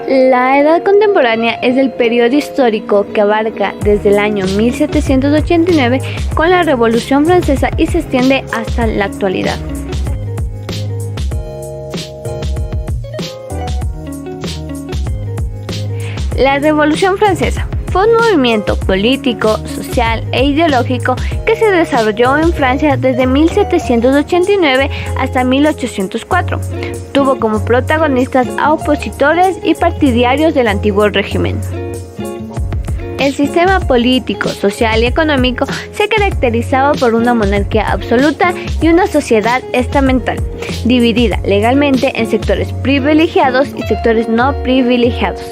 La Edad Contemporánea es el periodo histórico que abarca desde el año 1789 con la Revolución Francesa y se extiende hasta la actualidad. La Revolución Francesa fue un movimiento político, social e ideológico que se desarrolló en Francia desde 1789 hasta 1804. Tuvo como protagonistas a opositores y partidarios del antiguo régimen. El sistema político, social y económico se caracterizaba por una monarquía absoluta y una sociedad estamental, dividida legalmente en sectores privilegiados y sectores no privilegiados,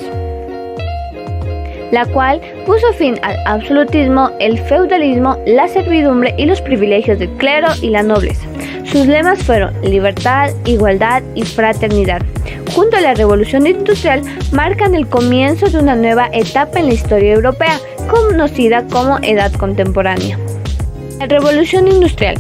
la cual puso fin al absolutismo, el feudalismo, la servidumbre y los privilegios del clero y la nobleza. Sus lemas fueron libertad, igualdad y fraternidad. Junto a la Revolución Industrial, marcan el comienzo de una nueva etapa en la historia europea, conocida como Edad Contemporánea. La Revolución Industrial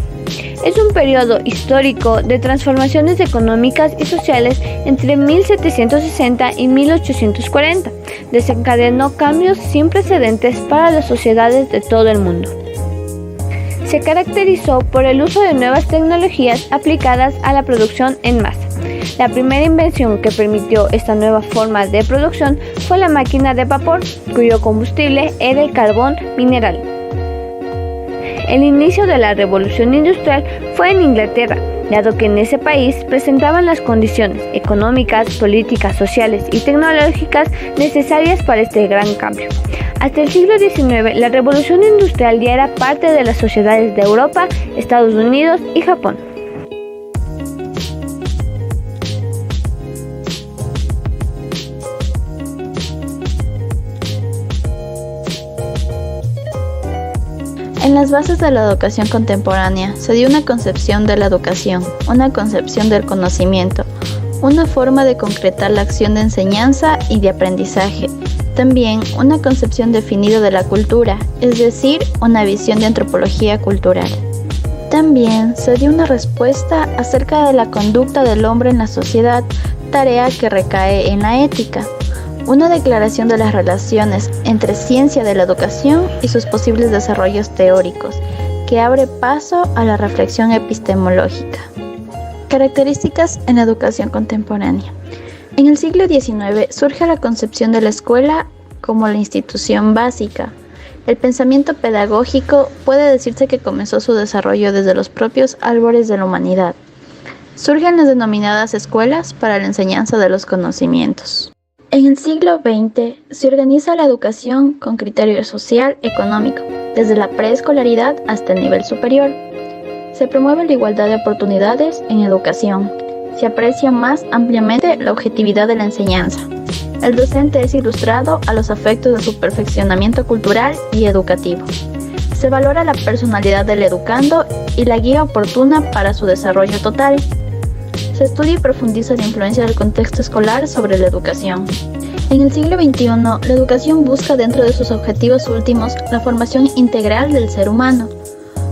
es un periodo histórico de transformaciones económicas y sociales entre 1760 y 1840. Desencadenó cambios sin precedentes para las sociedades de todo el mundo. Se caracterizó por el uso de nuevas tecnologías aplicadas a la producción en masa. La primera invención que permitió esta nueva forma de producción fue la máquina de vapor, cuyo combustible era el carbón mineral. El inicio de la Revolución Industrial fue en Inglaterra, dado que en ese país presentaban las condiciones económicas, políticas, sociales y tecnológicas necesarias para este gran cambio. Hasta el siglo XIX, la Revolución Industrial ya era parte de las sociedades de Europa, Estados Unidos y Japón. En las bases de la educación contemporánea se dio una concepción de la educación, una concepción del conocimiento, una forma de concretar la acción de enseñanza y de aprendizaje. También una concepción definida de la cultura, es decir, una visión de antropología cultural. También se dio una respuesta acerca de la conducta del hombre en la sociedad, tarea que recae en la ética. Una declaración de las relaciones entre ciencia de la educación y sus posibles desarrollos teóricos, que abre paso a la reflexión epistemológica. Características en la educación contemporánea. En el siglo XIX surge la concepción de la escuela como la institución básica. El pensamiento pedagógico puede decirse que comenzó su desarrollo desde los propios albores de la humanidad. Surgen las denominadas escuelas para la enseñanza de los conocimientos. En el siglo XX se organiza la educación con criterio social económico, desde la preescolaridad hasta el nivel superior. Se promueve la igualdad de oportunidades en educación. Se aprecia más ampliamente la objetividad de la enseñanza. El docente es ilustrado a los efectos de su perfeccionamiento cultural y educativo. Se valora la personalidad del educando y la guía oportuna para su desarrollo total. Se estudia y profundiza la influencia del contexto escolar sobre la educación. En el siglo XXI, la educación busca dentro de sus objetivos últimos la formación integral del ser humano.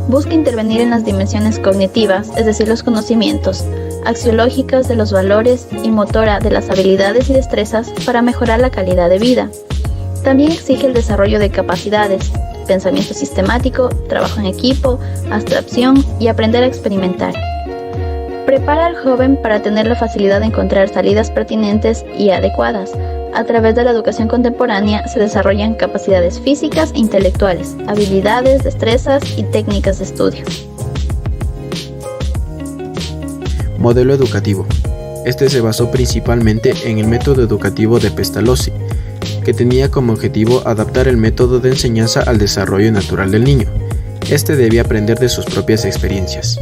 Busca intervenir en las dimensiones cognitivas, es decir, los conocimientos, axiológicas de los valores y motora de las habilidades y destrezas para mejorar la calidad de vida. También exige el desarrollo de capacidades, pensamiento sistemático, trabajo en equipo, abstracción y aprender a experimentar. Prepara al joven para tener la facilidad de encontrar salidas pertinentes y adecuadas. A través de la educación contemporánea se desarrollan capacidades físicas e intelectuales, habilidades, destrezas y técnicas de estudio. Modelo educativo. Este se basó principalmente en el método educativo de Pestalozzi, que tenía como objetivo adaptar el método de enseñanza al desarrollo natural del niño. Este debía aprender de sus propias experiencias.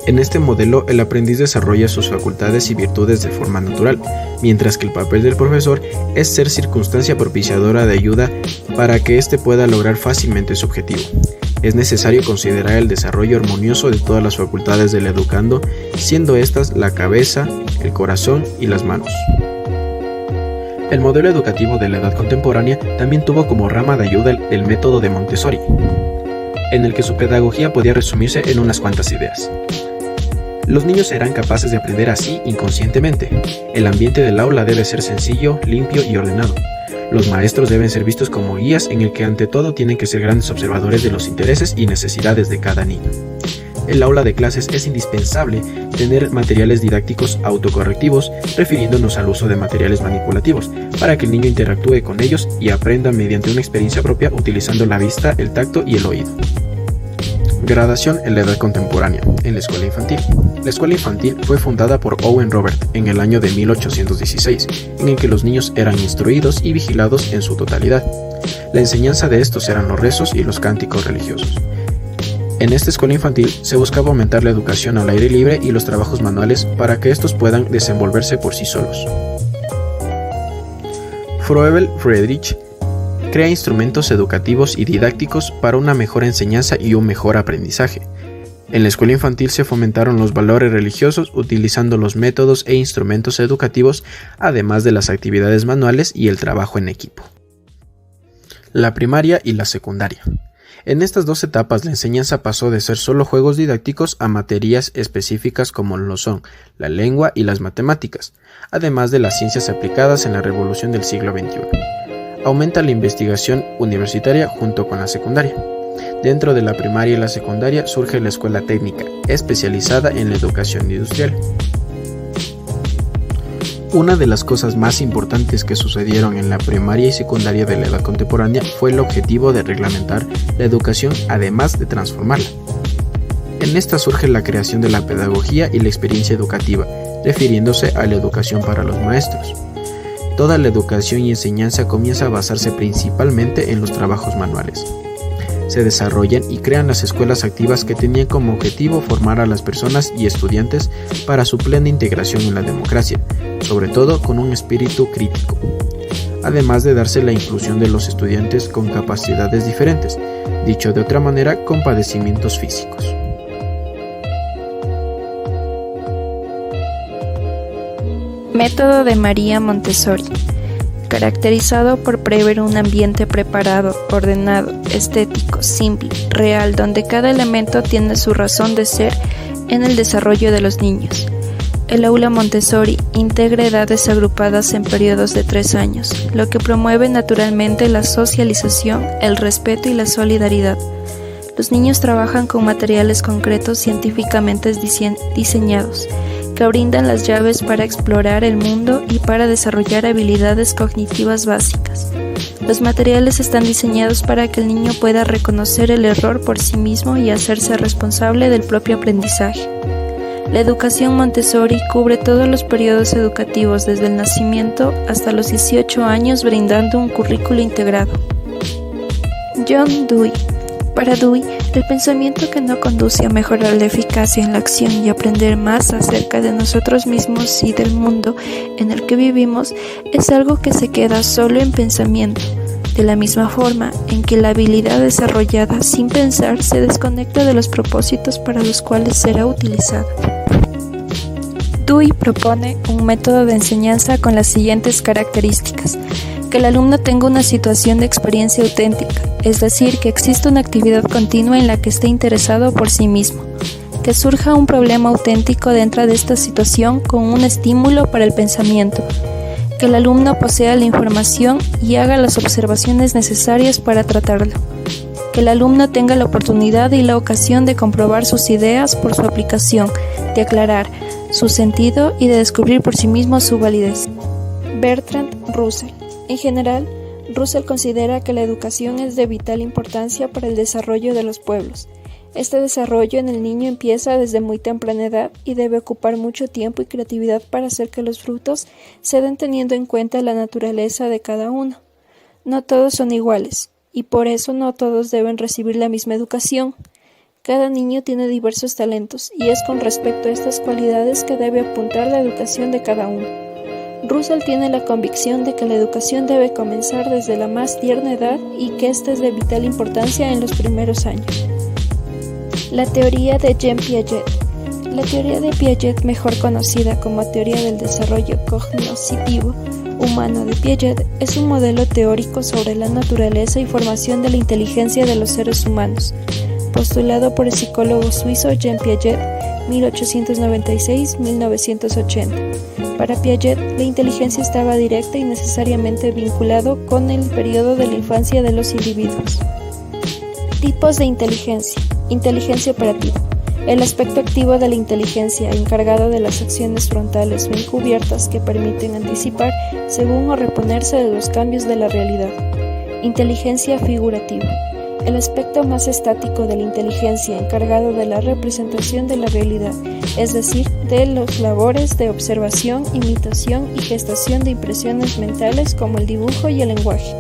En este modelo, el aprendiz desarrolla sus facultades y virtudes de forma natural, mientras que el papel del profesor es ser circunstancia propiciadora de ayuda para que éste pueda lograr fácilmente su objetivo. Es necesario considerar el desarrollo armonioso de todas las facultades del educando, siendo estas la cabeza, el corazón y las manos. El modelo educativo de la edad contemporánea también tuvo como rama de ayuda el método de Montessori. en el que su pedagogía podía resumirse en unas cuantas ideas. Los niños serán capaces de aprender así inconscientemente. El ambiente del aula debe ser sencillo, limpio y ordenado. Los maestros deben ser vistos como guías en el que ante todo tienen que ser grandes observadores de los intereses y necesidades de cada niño. El aula de clases es indispensable tener materiales didácticos autocorrectivos, refiriéndonos al uso de materiales manipulativos, para que el niño interactúe con ellos y aprenda mediante una experiencia propia utilizando la vista, el tacto y el oído. Gradación en la edad contemporánea, en la escuela infantil. La escuela infantil fue fundada por Owen Robert en el año de 1816, en el que los niños eran instruidos y vigilados en su totalidad. La enseñanza de estos eran los rezos y los cánticos religiosos. En esta escuela infantil se buscaba aumentar la educación al aire libre y los trabajos manuales para que estos puedan desenvolverse por sí solos. Frobel Friedrich crea instrumentos educativos y didácticos para una mejor enseñanza y un mejor aprendizaje. En la escuela infantil se fomentaron los valores religiosos utilizando los métodos e instrumentos educativos, además de las actividades manuales y el trabajo en equipo. La primaria y la secundaria. En estas dos etapas la enseñanza pasó de ser solo juegos didácticos a materias específicas como lo son la lengua y las matemáticas, además de las ciencias aplicadas en la revolución del siglo XXI. Aumenta la investigación universitaria junto con la secundaria. Dentro de la primaria y la secundaria surge la escuela técnica, especializada en la educación industrial. Una de las cosas más importantes que sucedieron en la primaria y secundaria de la edad contemporánea fue el objetivo de reglamentar la educación además de transformarla. En esta surge la creación de la pedagogía y la experiencia educativa, refiriéndose a la educación para los maestros. Toda la educación y enseñanza comienza a basarse principalmente en los trabajos manuales. Se desarrollan y crean las escuelas activas que tenían como objetivo formar a las personas y estudiantes para su plena integración en la democracia, sobre todo con un espíritu crítico, además de darse la inclusión de los estudiantes con capacidades diferentes, dicho de otra manera, con padecimientos físicos. Método de María Montessori. Caracterizado por prever un ambiente preparado, ordenado, estético, simple, real, donde cada elemento tiene su razón de ser en el desarrollo de los niños. El aula Montessori integra edades agrupadas en periodos de 3 años, lo que promueve naturalmente la socialización, el respeto y la solidaridad. Los niños trabajan con materiales concretos científicamente diseñados, que brindan las llaves para explorar el mundo y para desarrollar habilidades cognitivas básicas. Los materiales están diseñados para que el niño pueda reconocer el error por sí mismo y hacerse responsable del propio aprendizaje. La educación Montessori cubre todos los periodos educativos desde el nacimiento hasta los 18 años, brindando un currículo integrado. John Dewey. Para Dewey, el pensamiento que no conduce a mejorar la eficacia en la acción y aprender más acerca de nosotros mismos y del mundo en el que vivimos es algo que se queda solo en pensamiento, de la misma forma en que la habilidad desarrollada sin pensar se desconecta de los propósitos para los cuales será utilizada. Dewey propone un método de enseñanza con las siguientes características: que el alumno tenga una situación de experiencia auténtica, es decir, que exista una actividad continua en la que esté interesado por sí mismo, que surja un problema auténtico dentro de esta situación con un estímulo para el pensamiento, que el alumno posea la información y haga las observaciones necesarias para tratarlo, que el alumno tenga la oportunidad y la ocasión de comprobar sus ideas por su aplicación, de aclarar su sentido y de descubrir por sí mismo su validez. Bertrand Russell. En general, Russell considera que la educación es de vital importancia para el desarrollo de los pueblos. Este desarrollo en el niño empieza desde muy temprana edad y debe ocupar mucho tiempo y creatividad para hacer que los frutos se den teniendo en cuenta la naturaleza de cada uno. No todos son iguales, y por eso no todos deben recibir la misma educación. Cada niño tiene diversos talentos, y es con respecto a estas cualidades que debe apuntar la educación de cada uno. Russell tiene la convicción de que la educación debe comenzar desde la más tierna edad y que esta es de vital importancia en los primeros años. La teoría de Jean Piaget. La teoría de Piaget, mejor conocida como teoría del desarrollo cognitivo humano de Piaget, es un modelo teórico sobre la naturaleza y formación de la inteligencia de los seres humanos. postulado por el psicólogo suizo Jean Piaget, 1896-1980. Para Piaget, la inteligencia estaba directa y necesariamente vinculado con el periodo de la infancia de los individuos. Tipos de inteligencia. Inteligencia operativa. El aspecto activo de la inteligencia, encargado de las acciones frontales o encubiertas que permiten anticipar, según o reponerse de los cambios de la realidad. Inteligencia figurativa. El aspecto más estático de la inteligencia, encargado de la representación de la realidad, es decir, de los labores de observación, imitación y gestación de impresiones mentales como el dibujo y el lenguaje.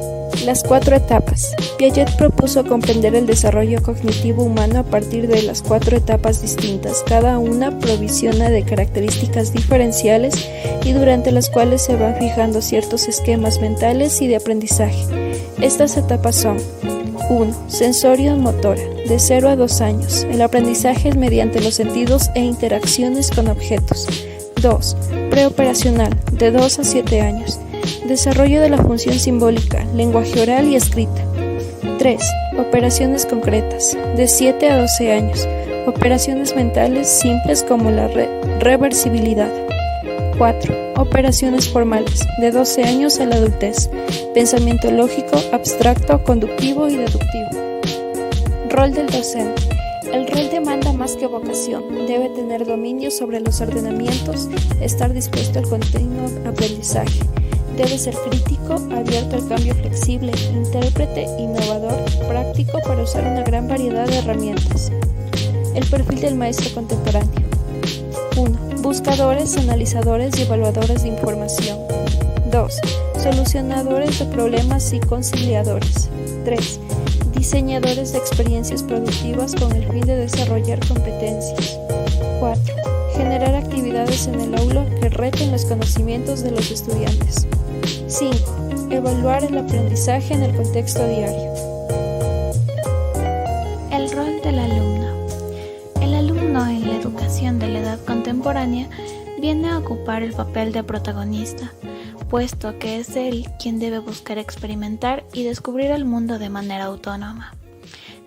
Las 4 etapas. Piaget propuso comprender el desarrollo cognitivo humano a partir de las 4 etapas distintas, cada una provisiona de características diferenciales y durante las cuales se van fijando ciertos esquemas mentales y de aprendizaje. Estas etapas son: 1. Sensorio-motora, de 0 a 2 años. El aprendizaje es mediante los sentidos e interacciones con objetos. 2. Preoperacional, de 2 a 7 años. Desarrollo de la función simbólica, lenguaje oral y escrita. 3. Operaciones concretas, de 7 a 12 años. Operaciones mentales simples como la reversibilidad. 4. Operaciones formales, de 12 años a la adultez. Pensamiento lógico, abstracto, conductivo y deductivo. Rol del docente. El rol demanda más que vocación. Debe tener dominio sobre los ordenamientos, estar dispuesto al continuo aprendizaje. Debe ser crítico, abierto al cambio, flexible, intérprete, innovador, práctico para usar una gran variedad de herramientas. El perfil del maestro contemporáneo. 1. Buscadores, analizadores y evaluadores de información. 2. Solucionadores de problemas y conciliadores. 3. Diseñadores de experiencias productivas con el fin de desarrollar competencias. 4. Generar actividades en el aula que reten los conocimientos de los estudiantes. 5. Evaluar el aprendizaje en el contexto diario. El rol del alumno. El alumno en la educación de la edad contemporánea viene a ocupar el papel de protagonista, puesto que es él quien debe buscar experimentar y descubrir el mundo de manera autónoma.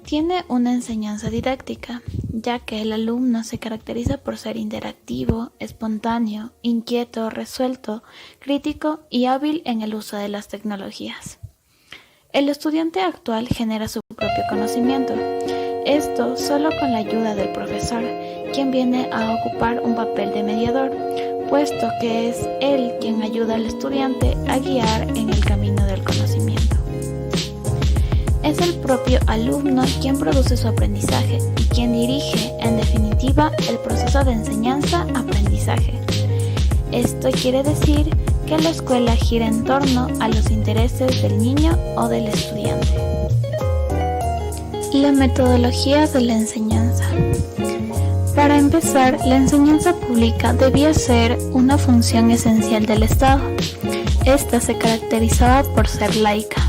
Tiene una enseñanza didáctica, ya que el alumno se caracteriza por ser interactivo, espontáneo, inquieto, resuelto, crítico y hábil en el uso de las tecnologías. El estudiante actual genera su propio conocimiento, esto solo con la ayuda del profesor, quien viene a ocupar un papel de mediador, puesto que es él quien ayuda al estudiante a guiar en el camino del conocimiento. Es el propio alumno quien produce su aprendizaje y quien dirige, en definitiva, el proceso de enseñanza-aprendizaje. Esto quiere decir que la escuela gira en torno a los intereses del niño o del estudiante. La metodología de la enseñanza. Para empezar, la enseñanza pública debía ser una función esencial del Estado. Esta se caracterizaba por ser laica.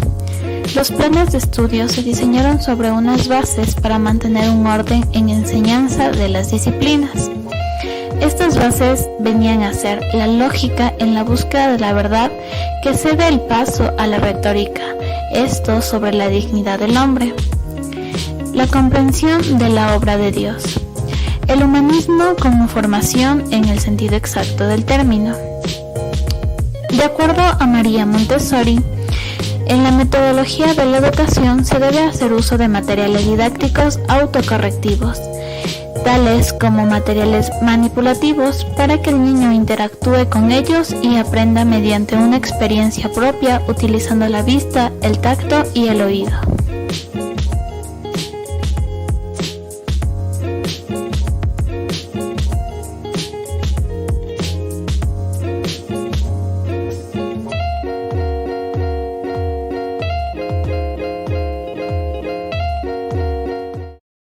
Los planes de estudio se diseñaron sobre unas bases para mantener un orden en enseñanza de las disciplinas. Estas bases venían a ser la lógica en la búsqueda de la verdad que cede el paso a la retórica, esto sobre la dignidad del hombre, la comprensión de la obra de Dios, el humanismo como formación en el sentido exacto del término. De acuerdo a María Montessori, en la metodología de la educación se debe hacer uso de materiales didácticos autocorrectivos, tales como materiales manipulativos para que el niño interactúe con ellos y aprenda mediante una experiencia propia utilizando la vista, el tacto y el oído.